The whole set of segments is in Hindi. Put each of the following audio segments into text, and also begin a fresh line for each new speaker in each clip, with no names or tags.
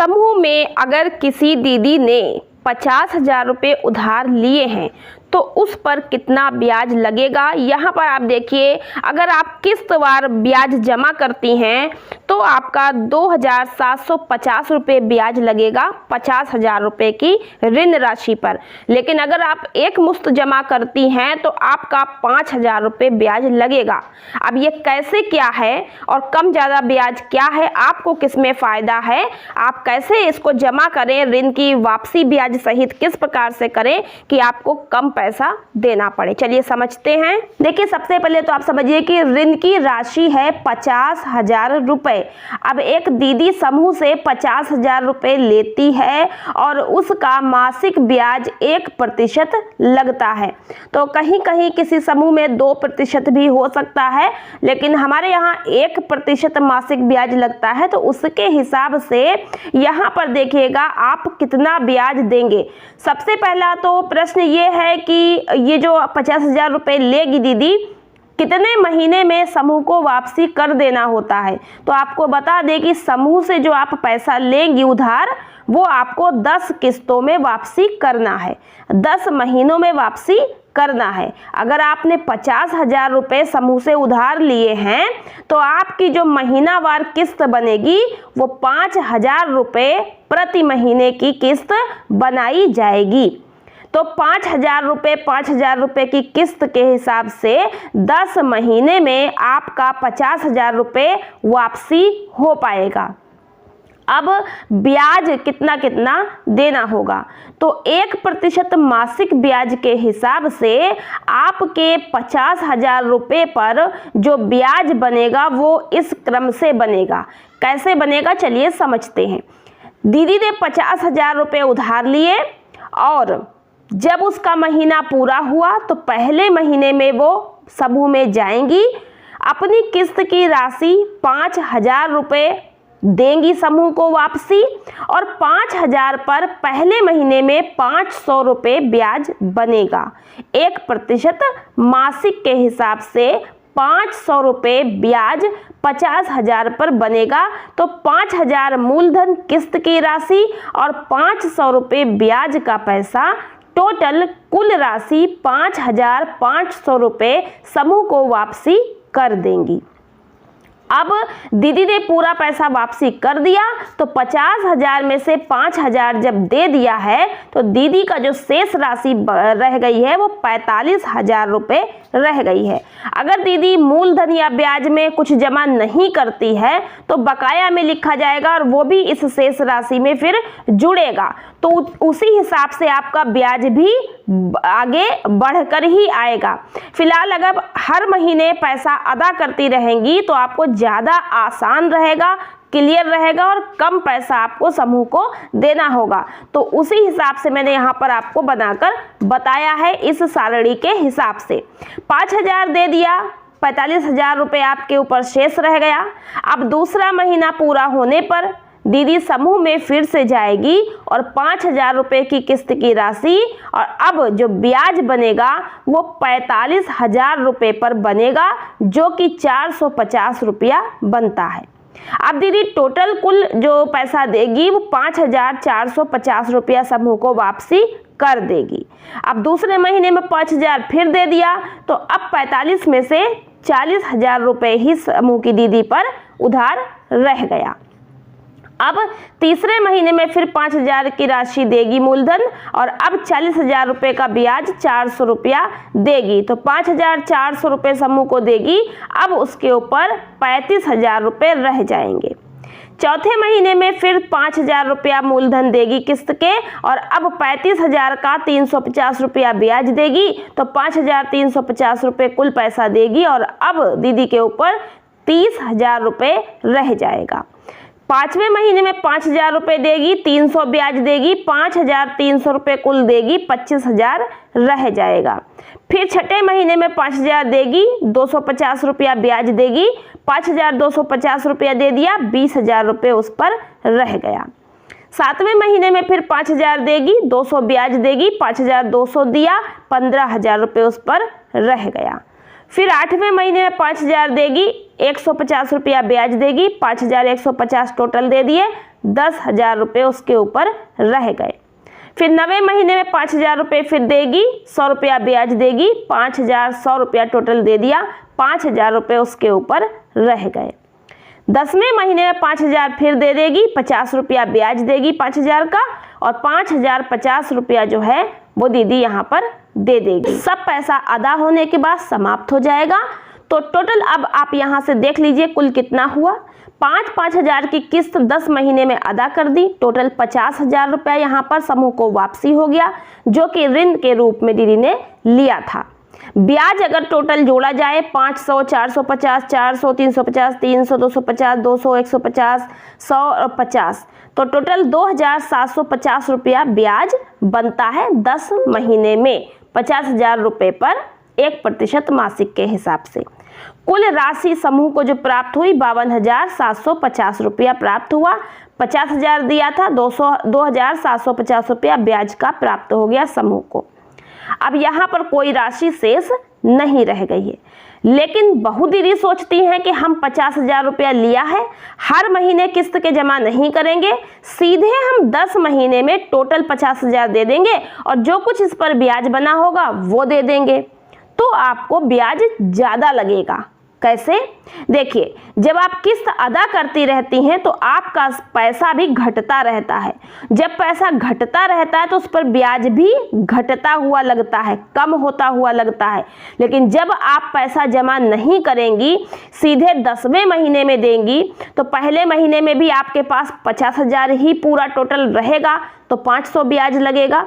समूह में अगर किसी दीदी ने 50,000 रुपये उधार लिए हैं तो उस पर कितना ब्याज लगेगा। यहाँ पर आप देखिए, अगर आप किस्तवार ब्याज जमा करती हैं तो आपका 2,750 रुपये ब्याज लगेगा 50,000 रुपये की ऋण राशि पर। लेकिन अगर आप एक मुश्त जमा करती हैं तो आपका 5,000 रुपये ब्याज लगेगा। अब ये कैसे क्या है और कम ज़्यादा ब्याज क्या है, आपको किसमें फ़ायदा है, आप कैसे इसको जमा करें, ऋण की वापसी ब्याज सहित किस प्रकार से करें कि आपको कम पैसा देना पड़े, चलिए समझते हैं। देखिए, सबसे पहले तो आप समझिए कि ऋण की राशि है 50,000 रुपये। अब एक दीदी समूह से 50,000 रुपये लेती है और उसका मासिक ब्याज 1% लगता है। तो कहीं कहीं किसी समूह में 2% भी हो सकता है, लेकिन हमारे यहाँ 1% मासिक ब्याज लगता है। तो उसके हिसाब से यहाँ पर देखिएगा आप कितना ब्याज देंगे। सबसे पहला तो प्रश्न ये है कि ये जो 50,000 रुपये लेगी दीदी, कितने महीने में समूह को वापसी कर देना होता है। तो आपको बता दें कि समूह से जो आप पैसा लेंगी उधार, वो आपको 10 किस्तों में वापसी करना है, 10 महीनों में वापसी करना है। अगर आपने 50,000 रुपये समूह से उधार लिए हैं तो आपकी जो महीनावार किस्त बनेगी वो 5,000 रुपये प्रति महीने की किस्त बनाई जाएगी। तो 5,000 रुपये की किस्त के हिसाब से 10 महीने में आपका 50,000 रुपये वापसी हो पाएगा। अब ब्याज कितना कितना देना होगा, तो 1% मासिक ब्याज के हिसाब से आपके 50,000 रुपये पर जो ब्याज बनेगा वो इस क्रम से बनेगा। कैसे बनेगा चलिए समझते हैं। दीदी ने 50,000 रुपये उधार लिए और जब उसका महीना पूरा हुआ तो पहले महीने में वो समूह में जाएंगी, अपनी किस्त की राशि 5,000 रुपये देंगी समूह को वापसी, और 5,000 पर पहले महीने में 500 रुपये ब्याज बनेगा। 1% मासिक के हिसाब से 500 रुपये ब्याज 50,000 पर बनेगा। तो 5,000 मूलधन किस्त की राशि और 500 रुपये ब्याज का पैसा, टोटल कुल राशि 5,500 रुपये समूह को वापसी कर देंगी। अब दीदी ने पूरा पैसा वापसी कर दिया तो 50,000 में से 5,000 जब दे दिया है तो दीदी का जो शेष राशि रह गई है वो 45,000 रुपये रह गई है। अगर दीदी मूलधन या ब्याज में कुछ जमा नहीं करती है तो बकाया में लिखा जाएगा और वो भी इस शेष राशि में फिर जुड़ेगा। तो उसी हिसाब से आपका ब्याज भी आगे बढ़कर ही आएगा। फिलहाल अगर हर महीने पैसा अदा करती रहेंगी तो आपको ज़्यादा आसान रहेगा, क्लियर रहेगा और कम पैसा आपको समूह को देना होगा। तो उसी हिसाब से मैंने यहाँ पर आपको बनाकर बताया है इस सारणी के हिसाब से। 5,000 दे दिया, 45,000 रुपये आपके ऊपर शेष रह गया। अब दूसरा महीना पूरा होने पर दीदी समूह में फिर से जाएगी और 5,000 रुपये की किस्त की राशि और अब जो ब्याज बनेगा वो 45,000 रुपये पर बनेगा, जो कि 450 रुपया बनता है। अब दीदी टोटल कुल जो पैसा देगी वो 5,450 रुपया समूह को वापसी कर देगी। अब दूसरे महीने में 5,000 फिर दे दिया तो अब 45 में से 40,000 रुपये ही समूह की दीदी पर उधार रह गया। अब तीसरे महीने में फिर 5,000 की राशि देगी मूलधन और अब 40,000 रुपये का ब्याज 400 रुपया देगी। तो 5,400 रुपये समूह को देगी। अब उसके ऊपर 35,000 रुपये रह जाएंगे। चौथे महीने में फिर 5,000 रुपया मूलधन देगी किस्त के और अब 35,000 का 350 रुपया ब्याज देगी। तो 5,350 रुपये कुल पैसा देगी और अब दीदी के ऊपर 30,000 रुपये रह जाएगा। पाँचवें महीने में 5,000 रुपये देगी, 300 ब्याज देगी, 5,300 रुपये कुल देगी, 25,000 रह जाएगा। फिर छठे महीने में 5,000 देगी, 250 रुपया ब्याज देगी, 5,250 रुपया दे दिया, 20,000 रुपये उस पर रह गया। सातवें महीने में फिर 5,000 देगी, 200 ब्याज देगी, 5,200 दिया, 15,000 रुपये उस पर रह गया। फिर 8वें महीने में 5,000 देगी, 150 रुपया ब्याज देगी, 5,150 टोटल दे दिए, 10,000 रुपये उसके ऊपर रह गए। फिर 90 महीने में 5,000 रुपये फिर देगी, 100 रुपया ब्याज देगी, 5,100 रुपया टोटल दे दिया, 5,000 रुपये उसके ऊपर रह गए। 10वें महीने में 5,000 फिर दे देगी, 50 रुपया ब्याज देगी 5,000 का, और 5,050 रुपया जो है वो दीदी यहाँ पर दे देगी। सब पैसा अदा होने के बाद समाप्त हो जाएगा। तो टोटल अब आप यहाँ से देख लीजिए कुल कितना हुआ। 5-5 हज़ार की किस्त 10 महीने में अदा कर दी, टोटल 50,000 रुपया यहाँ पर समूह को वापसी हो गया, जो कि ऋण के रूप में दीदी ने लिया था। ब्याज अगर टोटल जोड़ा जाए 500, 450, 400, 350, 300, 250, 200, 150, 100 और 50, तो टोटल 2,750 रुपया ब्याज बनता है 10 महीने में 50,000 रुपये पर 1% मासिक के हिसाब से। कुल राशि समूह को जो प्राप्त हुई 52,750 रुपया प्राप्त हुआ। 50,000 दिया था, 2,750 रुपया ब्याज का प्राप्त हो गया समूह को। अब यहाँ पर कोई राशि शेष नहीं रह गई है। लेकिन बहुत दीदी सोचती हैं कि हम 50,000 रुपया लिया है, हर महीने किस्त के जमा नहीं करेंगे, सीधे हम 10 महीने में टोटल 50,000 दे देंगे और जो कुछ इस पर ब्याज बना होगा वो दे देंगे, तो आपको ब्याज ज़्यादा लगेगा। कैसे? देखिए, जब आप किस्त अदा करती रहती हैं तो आपका पैसा भी घटता रहता है। जब पैसा घटता रहता है तो उस पर ब्याज भी घटता हुआ लगता है, कम होता हुआ लगता है। लेकिन जब आप पैसा जमा नहीं करेंगी, सीधे 10वें महीने में देंगी, तो पहले महीने में भी आपके पास 50,000 ही पूरा टोटल रहेगा, तो 500 ब्याज लगेगा।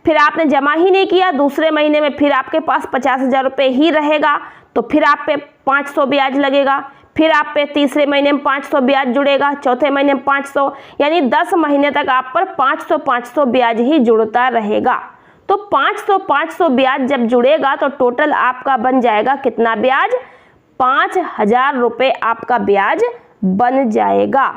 फिर आपने जमा ही नहीं किया, दूसरे महीने में फिर आपके पास 50,000 रुपये ही रहेगा, तो फिर आप पे 500 ब्याज लगेगा। फिर आप पे तीसरे महीने में 500 ब्याज जुड़ेगा, चौथे महीने में 500, यानी 10 महीने तक आप पर 500 ब्याज ही जुड़ता रहेगा। तो 500 ब्याज जब जुड़ेगा तो टोटल आपका बन जाएगा कितना ब्याज? 5,000 रुपये आपका ब्याज बन जाएगा।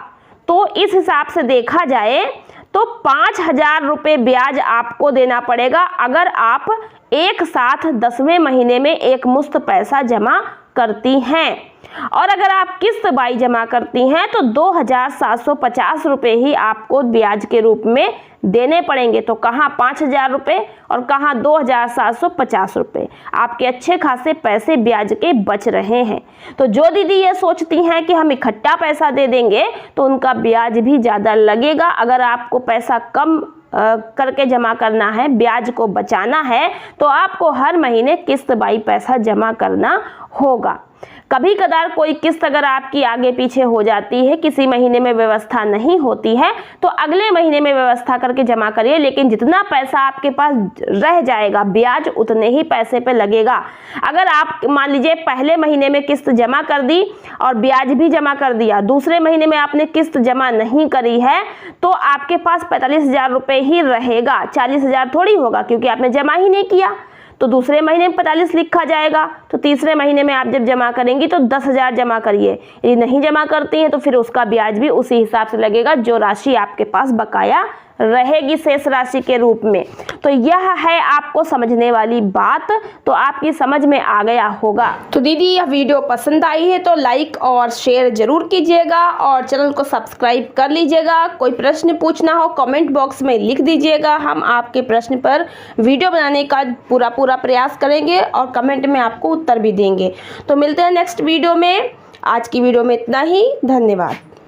तो इस हिसाब से देखा जाए तो 5,000 रुपये ब्याज आपको देना पड़ेगा अगर आप एक साथ 10वें महीने में एक मुश्त पैसा जमा करती हैं। और अगर आप किस्त बाई जमा करती हैं तो 2,750 रुपये ही आपको ब्याज के रूप में देने पड़ेंगे। तो कहाँ 5,000 रुपये और कहाँ 2,750 रुपये, आपके अच्छे खासे पैसे ब्याज के बच रहे हैं। तो जो दीदी ये सोचती हैं कि हम इकट्ठा पैसा दे देंगे तो उनका ब्याज भी ज़्यादा लगेगा। अगर आपको पैसा कम करके जमा करना है, ब्याज को बचाना है, तो आपको हर महीने किस्त बाई पैसा जमा करना होगा। कभी कदार कोई किस्त अगर आपकी आगे पीछे हो जाती है, किसी महीने में व्यवस्था नहीं होती है, तो अगले महीने में व्यवस्था करके जमा करिए। लेकिन जितना पैसा आपके पास रह जाएगा ब्याज उतने ही पैसे पे लगेगा। अगर आप मान लीजिए पहले महीने में किस्त जमा कर दी और ब्याज भी जमा कर दिया, दूसरे महीने में आपने किस्त जमा नहीं करी है, तो आपके पास 45,000 रुपये ही रहेगा, 40,000 थोड़ी होगा, क्योंकि आपने जमा ही नहीं किया। तो दूसरे महीने में 45 लिखा जाएगा, तो तीसरे महीने में आप जब जमा करेंगी तो 10,000 जमा करिए। यदि नहीं जमा करती हैं तो फिर उसका ब्याज भी उसी हिसाब से लगेगा जो राशि आपके पास बकाया रहेगी शेष राशि के रूप में। तो यह है आपको समझने वाली बात, तो आपकी समझ में आ गया होगा। तो दीदी यह वीडियो पसंद आई है तो लाइक और शेयर जरूर कीजिएगा और चैनल को सब्सक्राइब कर लीजिएगा। कोई प्रश्न पूछना हो कमेंट बॉक्स में लिख दीजिएगा, हम आपके प्रश्न पर वीडियो बनाने का पूरा प्रयास करेंगे और कमेंट में आपको उत्तर भी देंगे। तो मिलते हैं नेक्स्ट वीडियो में। आज की वीडियो में इतना ही, धन्यवाद।